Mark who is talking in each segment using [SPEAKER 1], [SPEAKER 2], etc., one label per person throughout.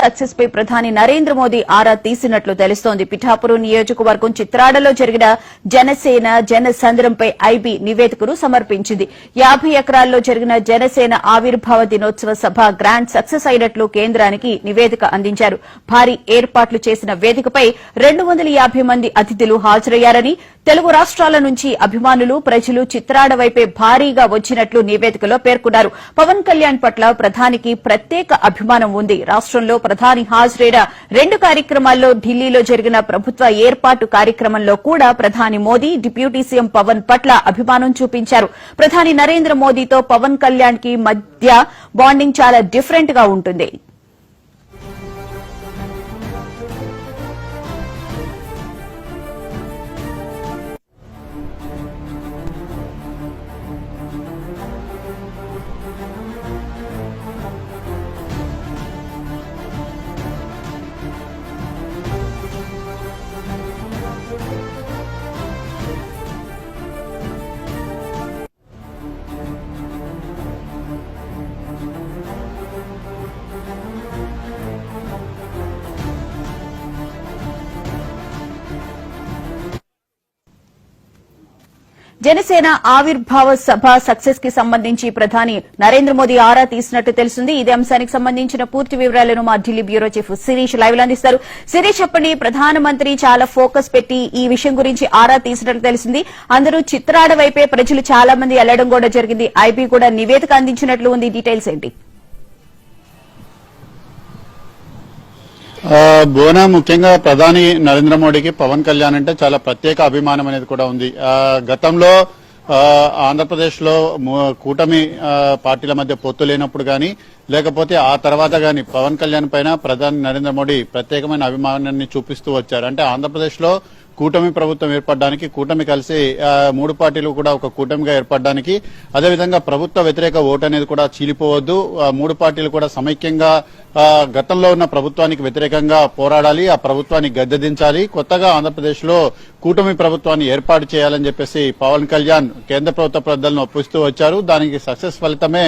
[SPEAKER 1] Success పై ప్రధాని నరేంద్ర మోదీ ఆరా తీసినట్లు తెలుస్తోంది. పిఠాపురం నియోజకవర్గం చిత్రాడలో జరిగిన జనసేన జనసంద్రంపై ఐబీ నివేదికను సమర్పించింది. 50 ఎకరాల్లో జరిగిన జనసేన ఆవిర్భావ దినోత్సవ సభ గ్రాండ్ సక్సెస్ అయినట్లు కేంద్రానికి నివేదిక అందించారు. భారీ ఏర్పాట్లు చేసిన వేదికపై 250 మంది అతిథులు హాజరయ్యారని, తెలుగు రాష్ట్రాల నుంచి అభిమానులు ప్రజలు చిత్రాడ వైపే భారీగా వచ్చినట్లు నివేదికలో పేర్కొన్నారు. పవన్ కళ్యాణ్ పట్ల ప్రధానికి ప్రత్యేక అభిమానం ఉంది. రాష్ట్రంలో ప్రధాని హాజరైన 2 కార్యక్రమాల్లో ఢిల్లీలో జరిగిన ప్రభుత్వ ఏర్పాటు కార్యక్రమంలో కూడా ప్రధాని మోదీ డిప్యూటీ సీఎం పవన్ పట్ల అభిమానం చూపించారు. ప్రధాని నరేంద్ర మోదీతో పవన్ కళ్యాణ్ కి మధ్య బాండింగ్ చాలా డిఫరెంట్ గా ఉంటుంది. జనసేన ఆవిర్భావ సభ సక్సెస్ కి సంబంధించి ప్రధాని నరేంద్ర మోదీ ఆరా తీసినట్టు తెలుస్తుంది. ఇదే అంశానికి సంబంధించిన పూర్తి వివరాలను మా Delhi bureau chief Shirish live లో అందిస్తారు. శిరీష్, చెప్పండి, ప్రధానమంత్రి చాలా ఫోకస్ పెట్టి ఈ విషయం గురించి ఆరా తీసినట్టు తెలిసింది. అందరూ చిత్రాడ వైపే ప్రజలు చాలా మంది వెళ్లడం కూడా జరిగింది. ఐబీ కూడా నివేదిక అందించినట్లు ఉంది. డీటెయిల్స్ ఏంటి?
[SPEAKER 2] బోనా ముఖ్యంగా ప్రధాని నరేంద్ర మోడీకి పవన్ కళ్యాణ్ అంటే చాలా ప్రత్యేక అభిమానం అనేది కూడా ఉంది. గతంలో ఆంధ్రప్రదేశ్ లో కూటమి పార్టీల మధ్య పొత్తు లేనప్పుడు గాని, లేకపోతే ఆ తర్వాత గాని పవన్ కళ్యాణ్ పైన ప్రధాని నరేంద్ర మోడీ ప్రత్యేకమైన అభిమానాన్ని చూపిస్తూ వచ్చారు. అంటే ఆంధ్రప్రదేశ్ లో కూటమి ప్రభుత్వం ఏర్పడడానికి, కూటమి కలిసి 3 పార్టీలు కూడా ఒక కూటమిగా ఏర్పడడానికి, అదేవిధంగా ప్రభుత్వ వ్యతిరేక ఓటు అనేది కూడా చీలిపోవద్దు, 3 పార్టీలు కూడా సమైక్యంగా గతంలో ఉన్న ప్రభుత్వానికి వ్యతిరేకంగా పోరాడాలి, ఆ ప్రభుత్వాన్ని గద్దెదించాలి, కొత్తగా ఆంధ్రప్రదేశ్ లో కూటమి ప్రభుత్వాన్ని ఏర్పాటు చేయాలని చెప్పేసి పవన్ కళ్యాణ్ కేంద్ర ప్రభుత్వ పెద్దలను ఒప్పిస్తూ వచ్చారు. దానికి సక్సెస్ ఫలితమే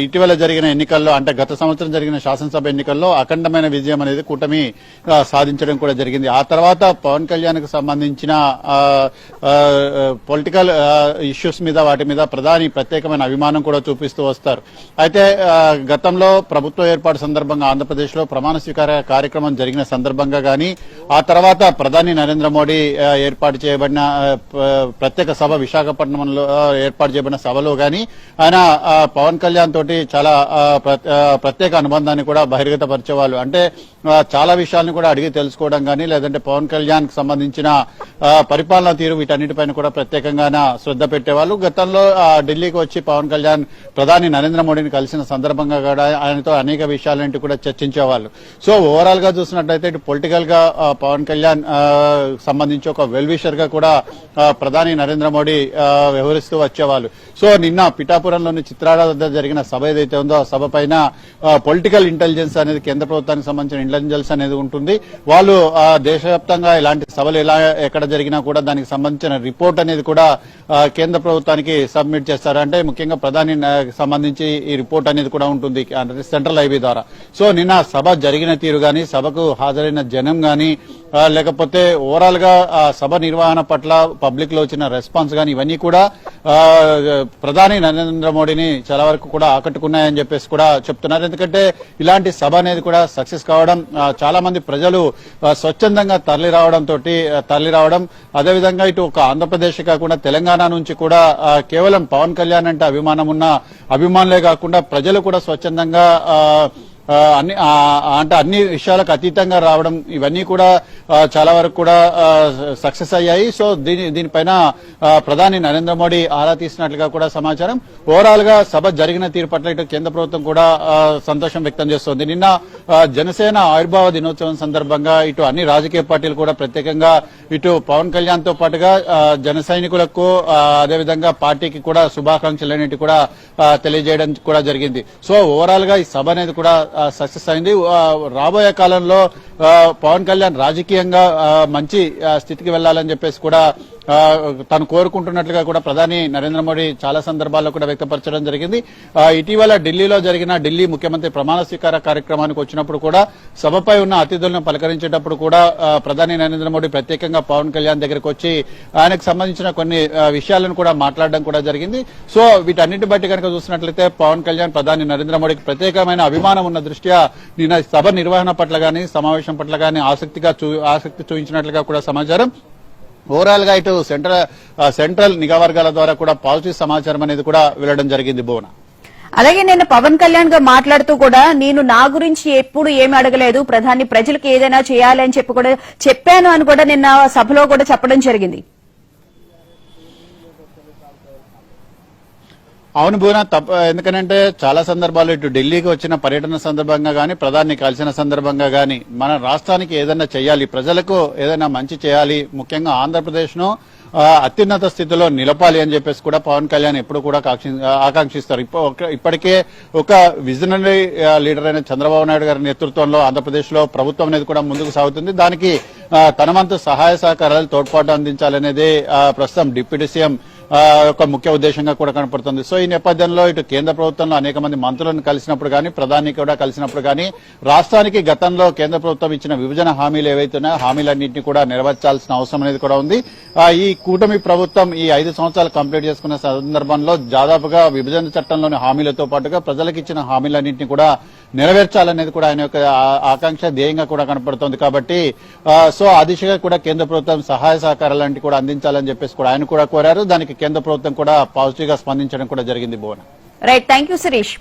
[SPEAKER 2] ఇటీవల జరిగిన ఎన్నికల్లో, అంటే గత సంవత్సరం జరిగిన శాసనసభ ఎన్నికల్లో అఖండమైన విజయం అనేది కూటమి సాధించడం కూడా జరిగింది. ఆ తర్వాత పవన్ కళ్యాణ్ కు సంబంధించిన పొలిటికల్ ఇష్యూస్ మీద, వాటి మీద ప్రధాని ప్రత్యేకమైన అభిమానం కూడా చూపిస్తూ వస్తారు. అయితే గతంలో ప్రభుత్వ ఏర్పాటు సందర్భంగా ఆంధ్రప్రదేశ్ లో ప్రమాణ స్వీకార కార్యక్రమం జరిగిన సందర్భంగా గాని, ఆ తర్వాత ప్రధాని నరేంద్ర మోడీ ఏర్పాటు చేయబడిన ప్రత్యేక సభ విశాఖపట్నంలో ఏర్పాటు చేయబడిన సభలో గాని ఆయన పవన్ కళ్యాణ్ తోటి చాలా ప్రత్యేక అనుబంధాన్ని కూడా బహిర్గతపరిచేవాళ్ళు. అంటే చాలా విషయాలను కూడా అడిగి తెలుసుకోవడం గానీ, లేదంటే పవన్ కళ్యాణ్ కు సంబంధించిన పరిపాలనా తీరు, వీటన్నిటిపైన కూడా ప్రత్యేకంగా శ్రద్ధ పెట్టేవాళ్ళు. గతంలో ఢిల్లీకి వచ్చి పవన్ కళ్యాణ్ ప్రధాని నరేంద్ర మోడీని కలిసిన సందర్భంగా కూడా ఆయనతో అనేక విషయాలంటూ కూడా చర్చించేవాళ్ళు. సో ఓవరాల్ గా చూసినట్లయితే ఇటు పొలిటికల్ గా పవన్ కళ్యాణ్ సంబంధించి ఒక వెల్ విషర్ గా కూడా ప్రధాని నరేంద్ర మోడీ వ్యవహరిస్తూ వచ్చేవాళ్ళు. సో నిన్న పిఠాపురంలోని చిత్రాడ వద్ద జరిగిన సభ ఏదైతే ఉందో ఆ సభ పైన పొలిటికల్ ఇంటెలిజెన్స్ అనేది, కేంద్ర ప్రభుత్వానికి సంబంధించిన ఇంటెలిజెన్స్ అనేది ఉంటుంది. వాళ్ళు దేశవ్యాప్తంగా ఇలాంటి సభలు ఎక్కడ జరిగినా కూడా దానికి సంబంధించిన రిపోర్ట్ అనేది కూడా కేంద్ర ప్రభుత్వానికి సబ్మిట్ చేస్తారు. అంటే ముఖ్యంగా ప్రధాని సంబంధించి ఈ రిపోర్ట్ అనేది కూడా ఉంటుంది సెంట్రల్ ఐబీ ద్వారా. సో నిన్న సభ జరిగిన తీరు గాని, సభకు హాజరైన జనం గాని, లేకపోతే ఓవరాల్ గా సభ నిర్వహణ పట్ల పబ్లిక్ లో వచ్చిన రెస్పాన్స్ గాని, ఇవన్నీ కూడా ప్రధాని నరేంద్ర మోడీని చాలా వరకు కూడా ఆకట్టుకున్నాయని చెప్పేసి కూడా చెప్తున్నారు. ఎందుకంటే ఇలాంటి సభ అనేది కూడా సక్సెస్ కావడం, చాలా మంది ప్రజలు స్వచ్ఛందంగా తరలి రావడం, అదేవిధంగా ఇటు ఒక ఆంధ్రప్రదేశ్ కాకుండా తెలంగాణ నుంచి కూడా కేవలం పవన్ కళ్యాణ్ అంటే అభిమానం ఉన్న అభిమానులే కాకుండా ప్రజలు కూడా స్వచ్ఛందంగా అన్ని విషయాలకు అతీతంగా రావడం, ఇవన్నీ కూడా చాలా వరకు కూడా సక్సెస్ అయ్యాయి. సో దీనిపైన ప్రధాని నరేంద్ర మోడీ ఆరా తీసినట్లుగా కూడా సమాచారం. ఓవరాల్ గా సభ జరిగిన తీరు పట్ల ఇటు కేంద్ర ప్రభుత్వం కూడా సంతోషం వ్యక్తం చేస్తోంది. నిన్న జనసేన ఆవిర్భావ దినోత్సవం సందర్భంగా ఇటు అన్ని రాజకీయ పార్టీలు కూడా ప్రత్యేకంగా ఇటు పవన్ కళ్యాణ్ తో పాటుగా జన సైనికులకు, అదేవిధంగా పార్టీకి కూడా శుభాకాంక్షలు అనేవి కూడా తెలియజేయడం కూడా జరిగింది. సో ఓవరాల్ గా ఈ సభ అనేది కూడా సక్సెస్ అయింది. రాబోయే కాలంలో పవన్ కళ్యాణ్ రాజకీయంగా మంచి స్థితికి వెళ్లాలని చెప్పేసి కూడా తాను కోరుకుంటున్నట్లుగా కూడా ప్రధాని నరేంద్ర మోడీ చాలా సందర్భాల్లో కూడా వ్యక్తపరచడం జరిగింది. ఇటీవల ఢిల్లీలో జరిగిన ఢిల్లీ ముఖ్యమంత్రి ప్రమాణ స్వీకార కార్యక్రమానికి వచ్చినప్పుడు కూడా సభపై ఉన్న అతిథులను పలకరించేటప్పుడు కూడా ప్రధాని నరేంద్ర మోడీ ప్రత్యేకంగా పవన్ కళ్యాణ్ దగ్గరకు వచ్చి ఆయనకు సంబంధించిన కొన్ని విషయాలను కూడా మాట్లాడడం కూడా జరిగింది. సో వీటన్నిటి బట్టి కనుక చూసినట్లయితే పవన్ కళ్యాణ్ ప్రధాని నరేంద్ర మోడీకి ప్రత్యేకమైన అభిమానం ఉన్న దృష్ట్యా నిన్న సభ నిర్వహణ పట్ల గానీ సమావేశం పట్ల గానీ ఆసక్తి చూపించినట్లుగా కూడా సమాచారం. ఓవరాల్ గా ఇటు సెంట్రల్ నిఘా వర్గాల ద్వారా కూడా పాజిటివ్ సమాచారం అనేది కూడా వెళ్లడం జరిగింది. భువన,
[SPEAKER 1] అలాగే నిన్న పవన్ కళ్యాణ్ గారు మాట్లాడుతూ కూడా నేను నా గురించి ఎప్పుడు ఏమి అడగలేదు, ప్రధాని ప్రజలకు ఏదైనా చేయాలి అని చెప్పి కూడా చెప్పాను అని కూడా నిన్న సభలో కూడా చెప్పడం జరిగింది.
[SPEAKER 2] అవును భువన, ఎందుకంటే చాలా సందర్భాల్లో ఇటు ఢిల్లీకి వచ్చిన పర్యటన సందర్భంగా గానీ ప్రధాని కలిసిన సందర్భంగా గానీ మన రాష్ట్రానికి ఏదైనా చేయాలి, ప్రజలకు ఏదైనా మంచి చేయాలి, ముఖ్యంగా ఆంధ్రప్రదేశ్ ను అత్యున్నత స్థితిలో నిలపాలి అని చెప్పేసి కూడా పవన్ కళ్యాణ్ ఎప్పుడు కూడా ఆకాంక్షిస్తారు. ఇప్పటికే ఒక విజనరీ లీడర్ అయిన చంద్రబాబు నాయుడు గారి నేతృత్వంలో ఆంధ్రప్రదేశ్ లో ప్రభుత్వం అనేది కూడా ముందుకు సాగుతుంది. దానికి తన వంతు సహాయ సహకారాలు తోడ్పాటు అందించాలనేది ప్రస్తుతం డిప్యూటీ సీఎం ఒక ముఖ్య ఉద్దేశంగా కూడా కనపడుతుంది. సో ఈ నేపథ్యంలో ఇటు కేంద్ర ప్రభుత్వంలో అనేక మంది మంత్రులను కలిసినప్పుడు కానీ ప్రధాని కూడా కలిసినప్పుడు కానీ రాష్ట్రానికి గతంలో కేంద్ర ప్రభుత్వం ఇచ్చిన విభజన హామీలు ఏవైతున్నాయో హామీలన్నింటినీ కూడా నెరవేర్చాల్సిన అవసరం అనేది కూడా ఉంది. ఈ కూటమి ప్రభుత్వం ఈ 5 సంవత్సరాలు కంప్లీట్ చేసుకున్న సందర్భంలో దాదాపుగా విభజన చట్టంలోని హామీలతో పాటుగా ప్రజలకు ఇచ్చిన హామీలన్నింటినీ కూడా నెరవేర్చాలనేది కూడా ఆయన యొక్క ఆకాంక్ష ధ్యేయంగా కూడా కనపడుతోంది. కాబట్టి సో ఆ దిశగా కూడా కేంద్ర ప్రభుత్వం సహాయ సహకారాలంటి కూడా అందించాలని చెప్పేసి కూడా ఆయన కూడా కోరారు. దానికి కేంద్ర ప్రభుత్వం కూడా పాజిటివ్ గా స్పందించడం కూడా జరిగింది. భువన,
[SPEAKER 1] రైట్, థ్యాంక్ యూ శిరీష్.